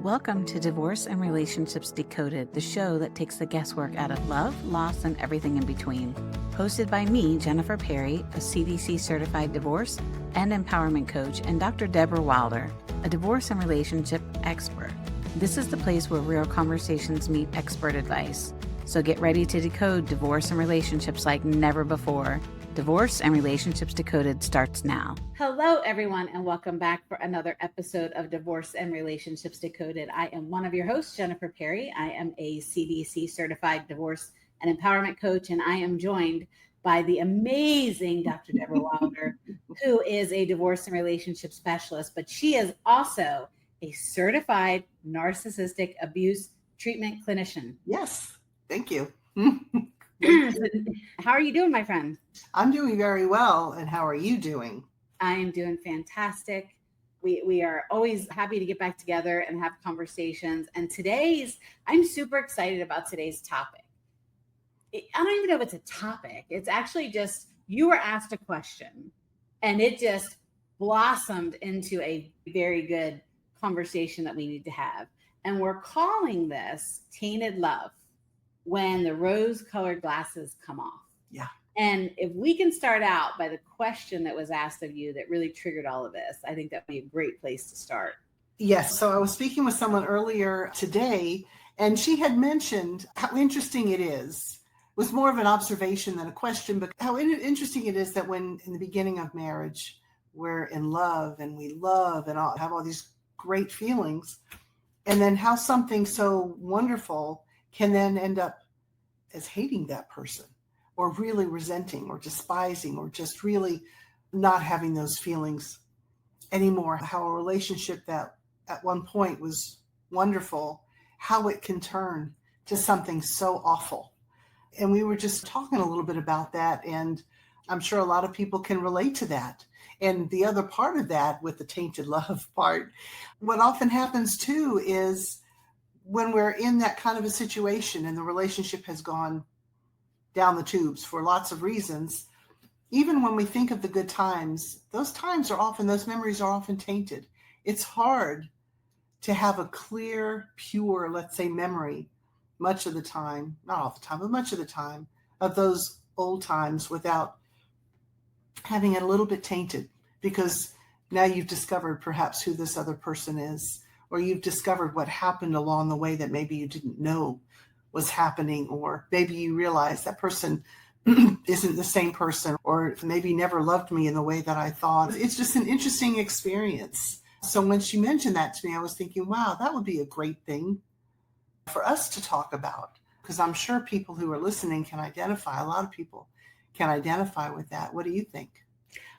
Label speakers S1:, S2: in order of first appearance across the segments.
S1: Welcome to Divorce and Relationships Decoded, the show that takes the guesswork out of love, loss, and everything in between. Hosted by me, Jennifer Perri, a CDC certified divorce and empowerment coach, and Dr. Deborah Wilder, a divorce and relationship expert. This is the place where real conversations meet expert advice. So get ready to decode divorce and relationships like never before. Divorce and Relationships Decoded starts now. Hello, everyone, and welcome back for another episode of Divorce and Relationships Decoded. I am one of your hosts, Jennifer Perri. I am a CDC certified divorce and empowerment coach, and I am joined by the amazing Dr. Deborah Wilder, who is a divorce and relationship specialist, but she is also a certified narcissistic abuse treatment clinician.
S2: Yes, thank you.
S1: How are you doing, my friend?
S2: I'm doing very well. And how are you doing?
S1: I am doing fantastic. We are always happy to get back together and have conversations. And I'm super excited about today's topic. I don't even know if it's a topic. It's actually just, you were asked a question and it just blossomed into a very good conversation that we need to have. And we're calling this Tainted Love, when the rose-colored glasses come off.
S2: Yeah.
S1: And if we can start out by the question that was asked of you that really triggered all of this, I think that would be a great place to start.
S2: Yes. So I was speaking with someone earlier today, and she had mentioned how interesting it is. It was more of an observation than a question, but how interesting it is that when in the beginning of marriage, we're in love and we love and have all these great feelings, and then how something so wonderful can then end up as hating that person or really resenting or despising or just really not having those feelings anymore. How a relationship that at one point was wonderful, how it can turn to something so awful. And we were just talking a little bit about that, and I'm sure a lot of people can relate to that. And the other part of that, with the tainted love part, what often happens too is when we're in that kind of a situation and the relationship has gone down the tubes for lots of reasons, even when we think of the good times, those memories are often tainted. It's hard to have a clear, pure, let's say, memory much of the time, not all the time, but much of the time, of those old times without having it a little bit tainted, because now you've discovered perhaps who this other person is, or you've discovered what happened along the way that maybe you didn't know was happening, or maybe you realize that person isn't the same person, or maybe never loved me in the way that I thought. It's just an interesting experience. So when she mentioned that to me, I was thinking, wow, that would be a great thing for us to talk about, because I'm sure people who are listening can identify. A lot of people can identify with that. What do you think?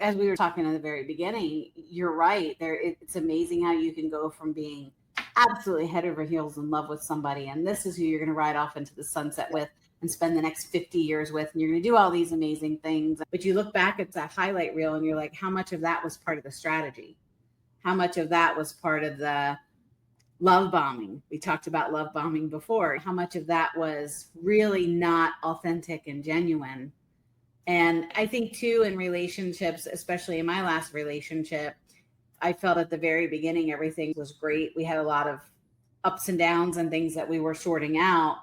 S1: As we were talking in the very beginning, you're right. It's amazing how you can go from being absolutely head over heels in love with somebody, and this is who you're going to ride off into the sunset with and spend the next 50 years with, and you're going to do all these amazing things. But you look back at that highlight reel and you're like, how much of that was part of the strategy? How much of that was part of the love bombing? We talked about love bombing before. How much of that was really not authentic and genuine? And I think too, in relationships, especially in my last relationship, I felt at the very beginning, everything was great. We had a lot of ups and downs and things that we were sorting out,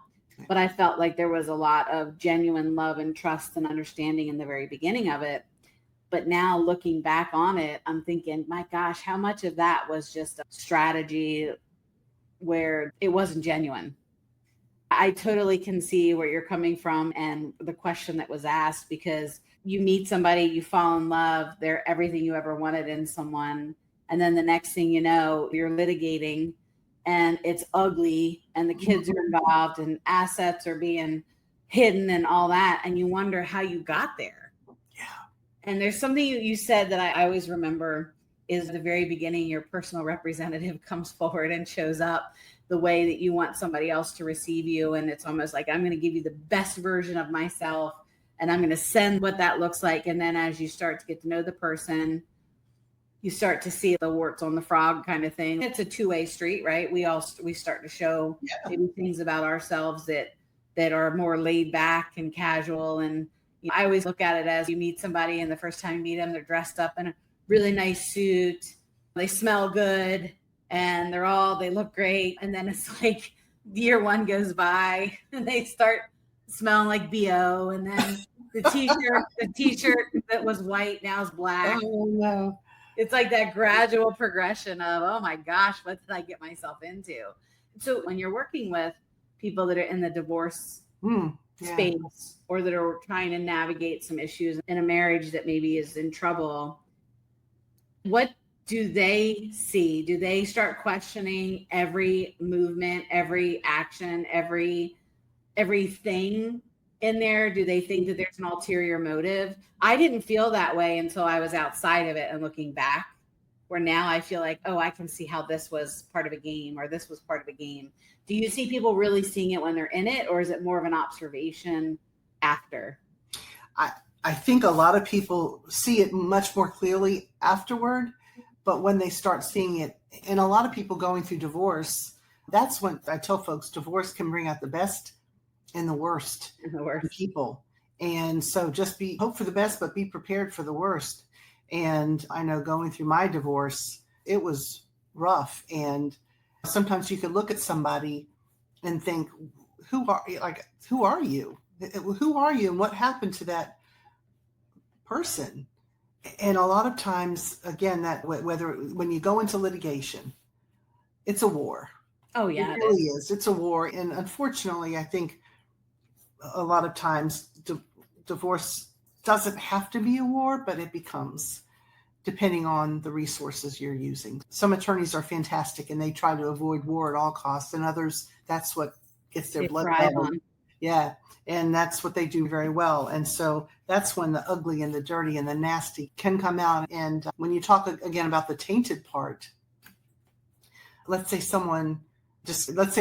S1: but I felt like there was a lot of genuine love and trust and understanding in the very beginning of it. But now looking back on it, I'm thinking, my gosh, how much of that was just a strategy where it wasn't genuine? I totally can see where you're coming from and the question that was asked, because you meet somebody, you fall in love, they're everything you ever wanted in someone. And then the next thing you know, you're litigating and it's ugly and the kids are involved and assets are being hidden and all that. And you wonder how you got there.
S2: Yeah.
S1: And there's something you said that I always remember is the very beginning, your personal representative comes forward and shows up the way that you want somebody else to receive you. And it's almost like, I'm going to give you the best version of myself and I'm going to send what that looks like. And then as you start to get to know the person, you start to see the warts on the frog kind of thing. It's a two-way street, right? We start to show maybe things about ourselves that are more laid back and casual. And I always look at it as you meet somebody and the first time you meet them, they're dressed up in a really nice suit. They smell good. and they look great. And then it's like year one goes by and they start smelling like BO. And then the t-shirt that was white now is black.
S2: Oh no.
S1: It's like that gradual progression of, oh my gosh, what did I get myself into? So when you're working with people that are in the divorce space, or that are trying to navigate some issues in a marriage that maybe is in trouble, what do they see? Do they start questioning every movement, every action, everything in there? Do they think that there's an ulterior motive? I didn't feel that way until I was outside of it and looking back, where now I feel like, oh, I can see how this was part of a game, or this was part of a game. Do you see people really seeing it when they're in it, or is it more of an observation after?
S2: I think a lot of people see it much more clearly afterward, but when they start seeing it, and a lot of people going through divorce, that's when I tell folks divorce can bring out the best and the worst in people. And so just hope for the best, but be prepared for the worst. And I know going through my divorce, it was rough. And sometimes you could look at somebody and think, who are you? Who are you? And what happened to that person? And a lot of times, again, that when you go into litigation, it's a war.
S1: Oh yeah,
S2: it really is. It's a war. And unfortunately, I think a lot of times divorce doesn't have to be a war, but it becomes, depending on the resources you're using. Some attorneys are fantastic and they try to avoid war at all costs, and others, that's what gets their blood going. Yeah. And that's what they do very well. And so that's when the ugly and the dirty and the nasty can come out. And when you talk again about the tainted part, let's say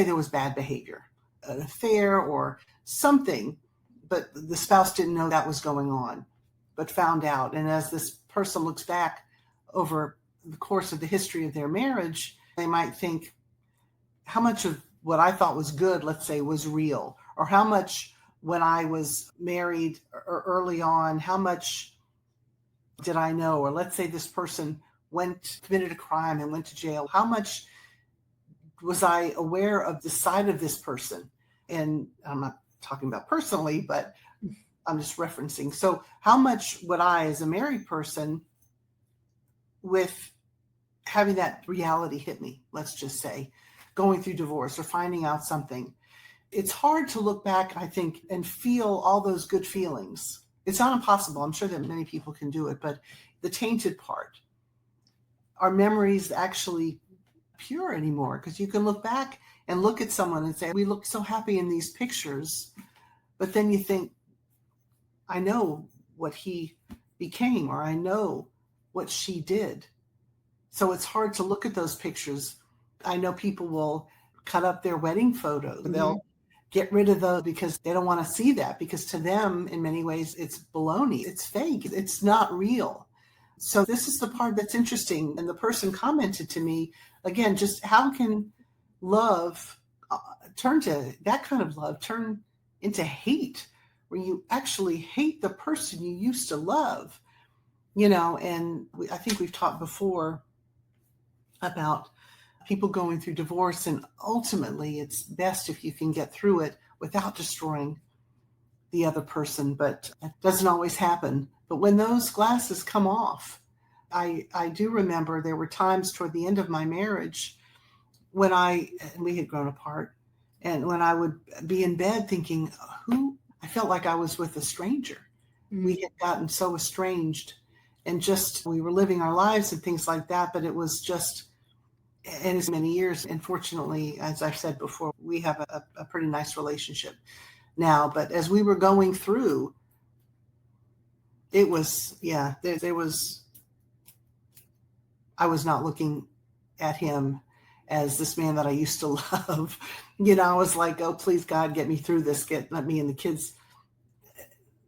S2: there was bad behavior, an affair or something, but the spouse didn't know that was going on, but found out. And as this person looks back over the course of the history of their marriage, they might think, how much of what I thought was good, let's say, was real, or how much when I was married or early on, how much did I know? Or let's say this person committed a crime and went to jail. How much was I aware of the side of this person? And I'm not talking about personally, but I'm just referencing. So how much would I, as a married person, with having that reality hit me, let's just say, going through divorce or finding out something, it's hard to look back, I think, and feel all those good feelings. It's not impossible. I'm sure that many people can do it, but the tainted part, our memories actually pure anymore, because you can look back and look at someone and say, we look so happy in these pictures, but then you think, I know what he became, or I know what she did. So it's hard to look at those pictures. I know people will cut up their wedding photos. Mm-hmm. They'll get rid of those because they don't want to see that, because to them, in many ways, it's baloney. It's fake. It's not real. So this is the part that's interesting. And the person commented to me, again, just how can love turn into hate, where you actually hate the person you used to love, and I think we've talked before about people going through divorce, and ultimately it's best if you can get through it without destroying the other person, but it doesn't always happen. But when those glasses come off, I do remember there were times toward the end of my marriage when we had grown apart, and when I would be in bed thinking, I felt like I was with a stranger. Mm-hmm. We had gotten so estranged, and just we were living our lives and things like that, but it was just, and as many years, and fortunately, as I've said before, we have a pretty nice relationship now. But as we were going through, it was, I was not looking at him as this man that I used to love. I was like, oh, please God, get me through this. Let me and the kids,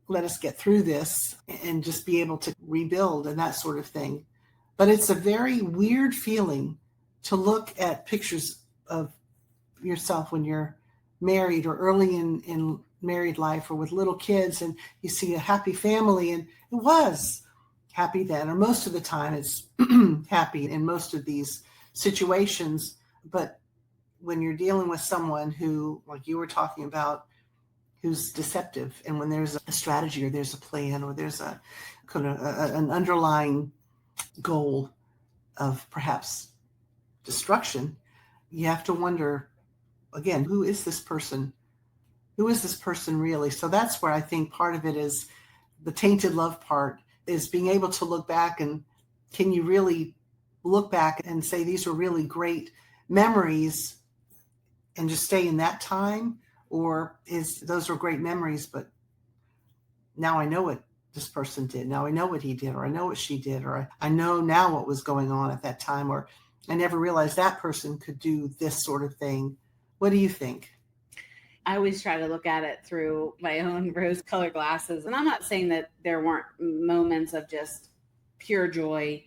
S2: let us get through this and just be able to rebuild and that sort of thing. But it's a very weird feeling to look at pictures of yourself when you're married or early in married life or with little kids, and you see a happy family, and it was happy then, or most of the time it's happy in most of these situations. But when you're dealing with someone who, like you were talking about, who's deceptive, and when there's a strategy or there's a plan or there's a kind of an underlying goal of perhaps destruction, you have to wonder, again, who is this person? Who is this person really? So that's where I think part of it is the tainted love part, is being able to look back, and can you really look back and say these were really great memories and just stay in that time? Or is those were great memories, but now I know what this person did. Now I know what he did, or I know what she did, or I know now what was going on at that time, or I never realized that person could do this sort of thing. What do you think?
S1: I always try to look at it through my own rose-colored glasses. And I'm not saying that there weren't moments of just pure joy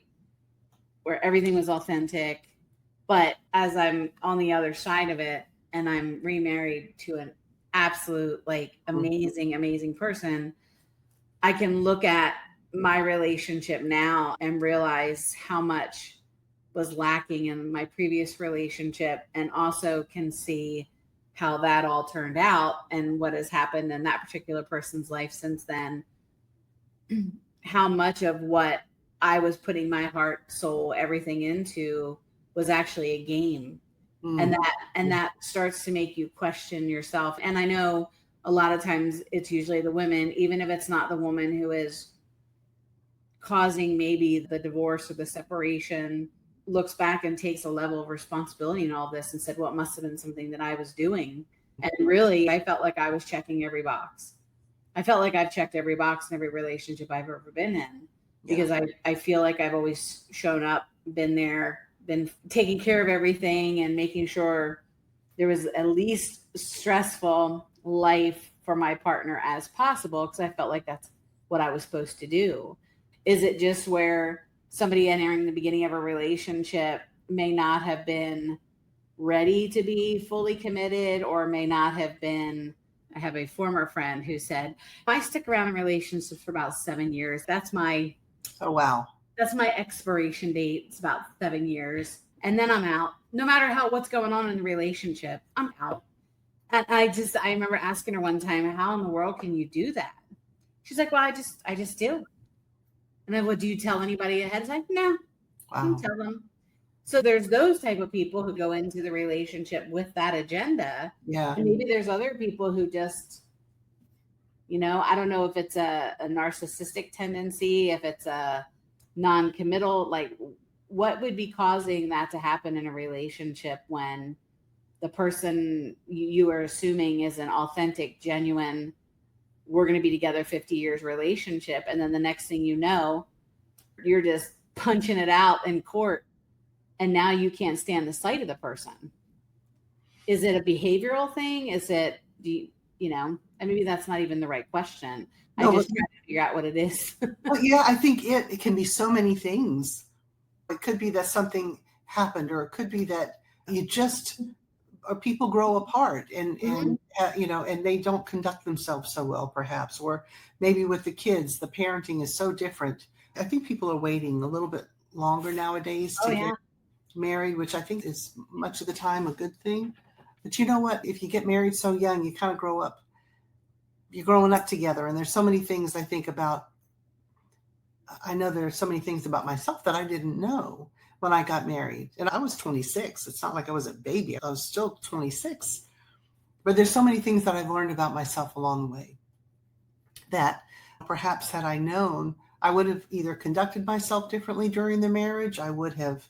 S1: where everything was authentic. But as I'm on the other side of it and I'm remarried to an absolute, like, amazing, amazing person, I can look at my relationship now and realize how much was lacking in my previous relationship, and also can see how that all turned out and what has happened in that particular person's life since then. How much of what I was putting my heart, soul, everything into was actually a game. And that starts to make you question yourself. And I know a lot of times it's usually the women, even if it's not the woman who is causing maybe the divorce or the separation, looks back and takes a level of responsibility in all this and said, well, it must have been something that I was doing. And really, I felt like I was checking every box. I felt like I've checked every box in every relationship I've ever been in, because I feel like I've always shown up, been there, been taking care of everything and making sure there was at least stressful life for my partner as possible, because I felt like that's what I was supposed to do. Is it just where somebody entering the beginning of a relationship may not have been ready to be fully committed, or may not have been? I have a former friend who said, I stick around in relationships for about 7 years. That's my expiration date. It's about 7 years. And then I'm out. No matter what's going on in the relationship, I'm out. And I remember asking her one time, how in the world can you do that? She's like, well, I just do. And I would, do you tell anybody ahead of time? No. I didn't tell them. So there's those type of people who go into the relationship with that agenda.
S2: Yeah.
S1: And maybe there's other people who just, I don't know if it's a narcissistic tendency, if it's a non-committal, like what would be causing that to happen in a relationship when the person you are assuming is an authentic, genuine, we're going to be together 50 years relationship. And then the next thing you know, you're just punching it out in court. And now you can't stand the sight of the person. Is it a behavioral thing? Is it, and maybe that's not even the right question. No, I just try to figure out what it is.
S2: Well, yeah, I think it can be so many things. It could be that something happened, or it could be that you just, or people grow apart and they don't conduct themselves so well, perhaps, or maybe with the kids, the parenting is so different. I think people are waiting a little bit longer nowadays to get married, which I think is much of the time a good thing. But you know what? If you get married so young, you kind of grow up. You're growing up together. And there's so many things I think about. I know there's so many things about myself that I didn't know when I got married. And I was 26. It's not like I was a baby. I was still 26. But there's so many things that I've learned about myself along the way that perhaps had I known, I would have either conducted myself differently during the marriage. I would have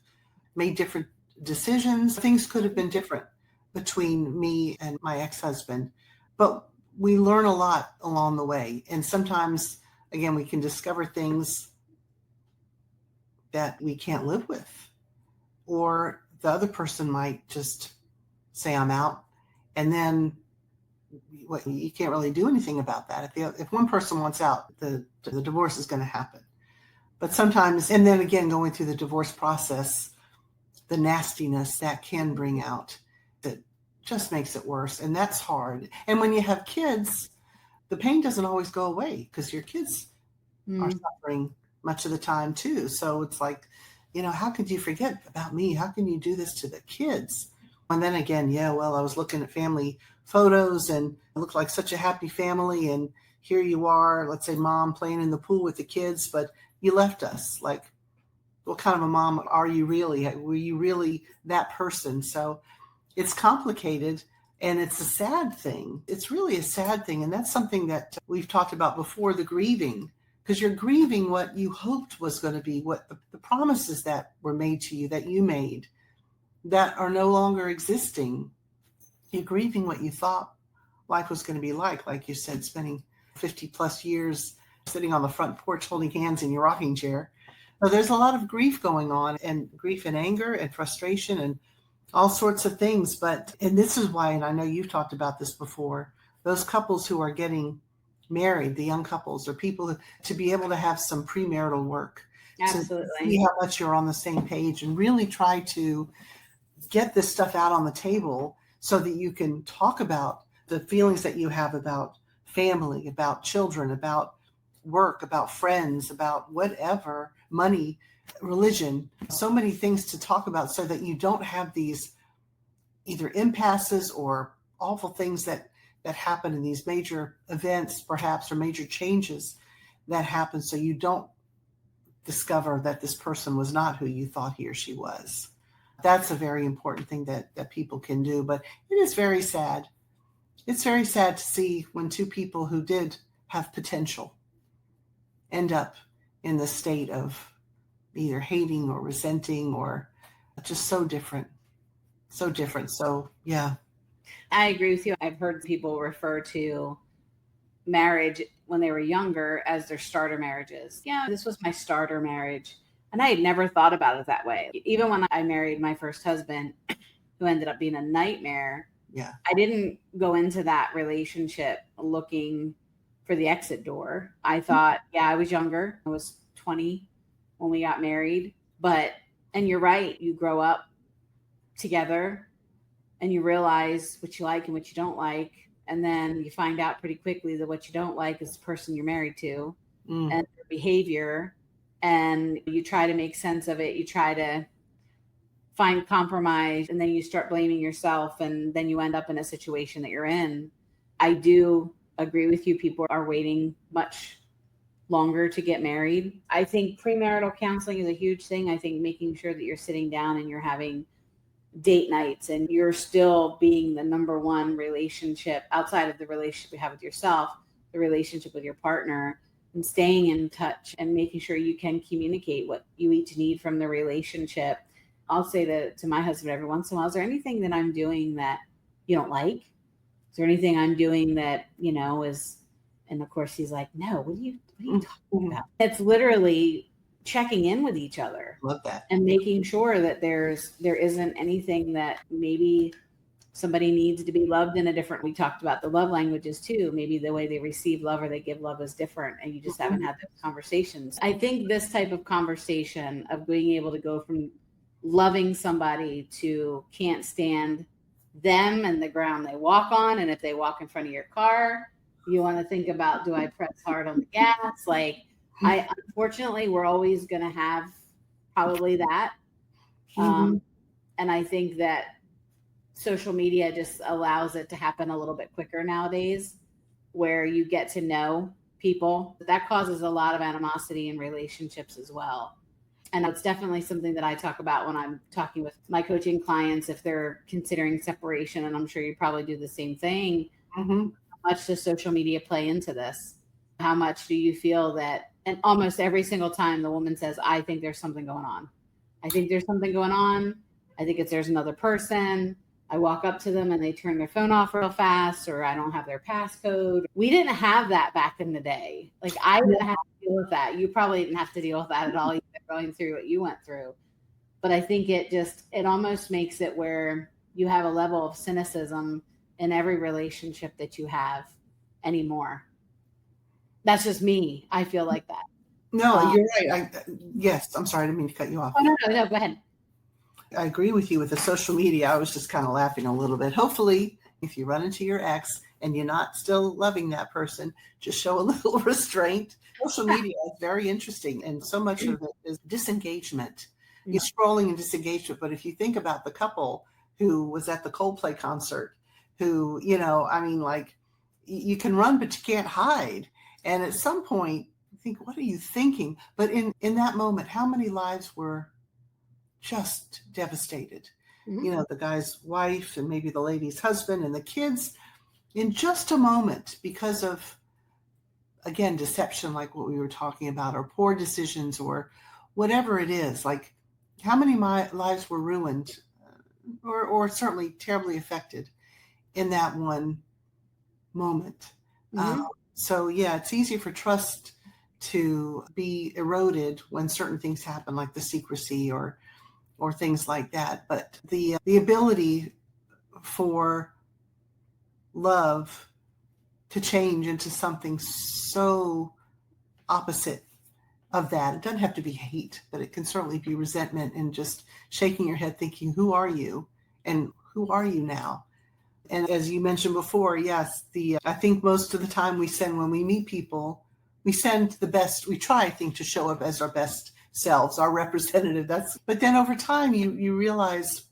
S2: made different decisions. Things could have been different between me and my ex-husband. But we learn a lot along the way. And sometimes, again, we can discover things that we can't live with. Or the other person might just say, I'm out. And then you can't really do anything about that. If one person wants out, the divorce is going to happen. But sometimes, and then again, going through the divorce process, the nastiness that can bring out, that just makes it worse. And that's hard. And when you have kids, the pain doesn't always go away because your kids are suffering much of the time too. So it's like, how could you forget about me? How can you do this to the kids? And then again, I was looking at family photos and it looked like such a happy family. And here you are, let's say mom playing in the pool with the kids, but you left us. Like, what kind of a mom are you really? Were you really that person? So it's complicated and it's a sad thing. It's really a sad thing. And that's something that we've talked about before, the grieving, because you're grieving what you hoped was going to be, what the promises that were made to you, that you made, that are no longer existing. You're grieving what you thought life was going to be like you said, spending 50 plus years sitting on the front porch holding hands in your rocking chair. So there's a lot of grief going on, and grief and anger and frustration and all sorts of things. And this is why, and I know you've talked about this before, those couples who are getting married, the young couples, or people to be able to have some premarital work.
S1: Absolutely.
S2: To see how much you're on the same page and really try to get this stuff out on the table so that you can talk about the feelings that you have about family, about children, about work, about friends, about whatever, money, religion, so many things to talk about so that you don't have these either impasses or awful things that happen in these major events, perhaps, or major changes that happen, so you don't discover that this person was not who you thought he or she was. That's a very important thing that people can do. But it is very sad. It's very sad to see when two people who did have potential end up in the state of either hating or resenting or just so different. So different. So, yeah.
S1: I agree with you. I've heard people refer to marriage when they were younger as their starter marriages. Yeah, this was my starter marriage. And I had never thought about it that way. Even when I married my first husband, who ended up being a nightmare, I didn't go into that relationship looking for the exit door. I thought, I was younger. I was 20 when we got married. And you're right, you grow up together and you realize what you like and what you don't like. And then you find out pretty quickly that what you don't like is the person you're married to and their behavior. And you try to make sense of it. You try to find compromise, and then you start blaming yourself, and then you end up in a situation that you're in. I do agree with you. People are waiting much longer to get married. I think premarital counseling is a huge thing. I think making sure that you're sitting down and you're having date nights and you're still being the number one relationship outside of the relationship you have with yourself, the relationship with your partner, and staying in touch and making sure you can communicate what you each need from the relationship. I'll say that to my husband every once in a while, is there anything that I'm doing that you don't like? Is there anything I'm doing that, is, and of course he's like, no, what are you talking about? It's literally checking in with each other.
S2: Love that.
S1: And making sure that there isn't anything that maybe somebody needs to be loved in a different. We talked about the love languages too. Maybe the way they receive love or they give love is different, and you just haven't had those conversations. I think this type of conversation of being able to go from loving somebody to can't stand them and the ground they walk on, and if they walk in front of your car, you want to think about, do I press hard on the gas? Unfortunately, we're always going to have probably that. And I think that social media just allows it to happen a little bit quicker nowadays, where you get to know people. That causes a lot of animosity in relationships as well. And it's definitely something that I talk about when I'm talking with my coaching clients, if they're considering separation, and I'm sure you probably do the same thing. How much does social media play into this? How much do you feel that, and almost every single time the woman says, I think there's something going on. I think there's something going on. I think there's another person. I walk up to them and they turn their phone off real fast, or I don't have their passcode. We didn't have that back in the day. I didn't have to deal with that. You probably didn't have to deal with that at all. You've been going through what you went through. But I think it almost makes it where you have a level of cynicism in every relationship that you have anymore. That's just me. I feel like that.
S2: No, you're right. Yes, I'm sorry. I didn't mean to cut you off.
S1: Oh, no, go ahead.
S2: I agree with you with the social media. I was just kind of laughing a little bit. Hopefully, if you run into your ex and you're not still loving that person, just show a little restraint. Social media is very interesting, and so much of it is disengagement. you're scrolling and disengagement. But if you think about the couple who was at the Coldplay concert, who, like, you can run, but you can't hide. And at some point, you think, what are you thinking? But in that moment, how many lives were just devastated?
S1: Mm-hmm.
S2: The guy's wife and maybe the lady's husband and the kids in just a moment because of, again, deception, like what we were talking about, or poor decisions, or whatever it is. Like, how many lives were ruined or certainly terribly affected in that one moment?
S1: Mm-hmm.
S2: So yeah, it's easy for trust to be eroded when certain things happen, like the secrecy or things like that. But the ability for love to change into something so opposite of that. It doesn't have to be hate, but it can certainly be resentment and just shaking your head thinking, who are you? And who are you now? And as you mentioned before, yes, I think most of the time when we meet people, we send the best, we try, I think, to show up as our best selves, our representative. But then over time, you realize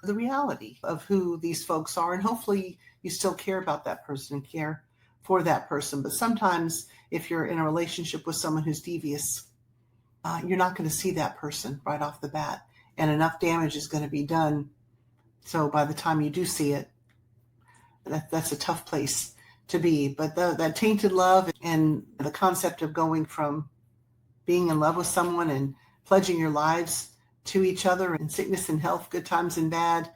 S2: the reality of who these folks are. And hopefully you still care about that person and care for that person. But sometimes if you're in a relationship with someone who's devious, you're not going to see that person right off the bat. And enough damage is going to be done. So by the time you do see it, that's a tough place to be. But that tainted love and the concept of going from being in love with someone and pledging your lives to each other in sickness and health, good times and bad.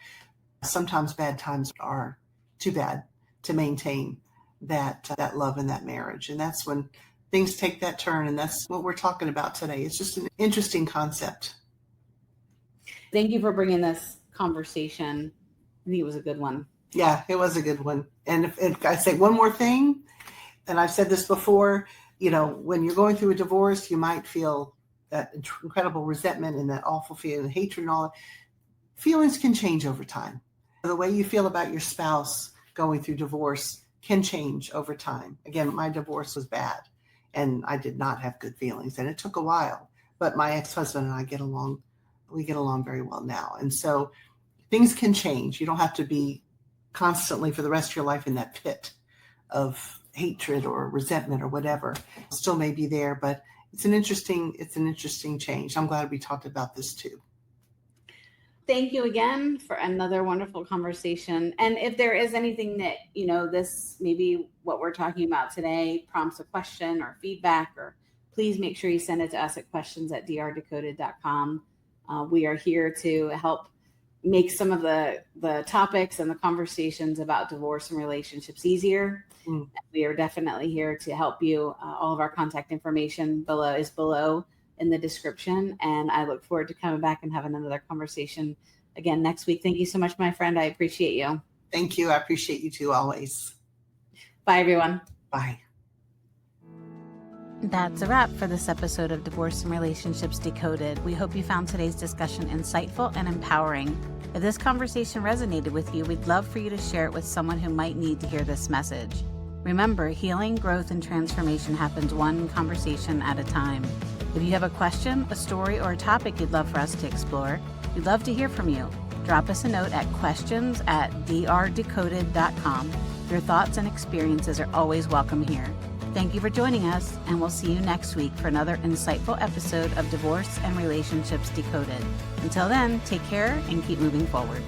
S2: Sometimes bad times are too bad to maintain that love in that marriage. And that's when things take that turn. And that's what we're talking about today. It's just an interesting concept.
S1: Thank you for bringing this conversation. I think it was a good one.
S2: Yeah, it was a good one. And if I say one more thing, and I've said this before, when you're going through a divorce, you might feel that incredible resentment and that awful feeling of hatred and all that. Feelings can change over time. The way you feel about your spouse going through divorce can change over time. Again, my divorce was bad and I did not have good feelings and it took a while, but my ex-husband and I get along very well now. And so things can change. You don't have to be constantly for the rest of your life in that pit of hatred or resentment or whatever. It still may be there, but it's an interesting change. I'm glad we talked about this too.
S1: Thank you again for another wonderful conversation. And if there is anything that, this maybe what we're talking about today prompts a question or feedback, or please make sure you send it to us at questions@drdecoded.com. We are here to help make some of the topics and the conversations about divorce and relationships easier. We are definitely here to help you. All of our contact information is below in the description. And I look forward to coming back and having another conversation again next week. Thank you so much, my friend. I appreciate you.
S2: Thank you. I appreciate you too, always.
S1: Bye, everyone.
S2: Bye.
S3: That's a wrap for this episode of Divorce and Relationships Decoded. We hope you found today's discussion insightful and empowering. If this conversation resonated with you, we'd love for you to share it with someone who might need to hear this message. Remember, healing, growth, and transformation happens one conversation at a time. If you have a question, a story, or a topic you'd love for us to explore, we'd love to hear from you. Drop us a note at questions@drdecoded.com. Your thoughts and experiences are always welcome here. Thank you for joining us, and we'll see you next week for another insightful episode of Divorce and Relationships Decoded. Until then, take care and keep moving forward.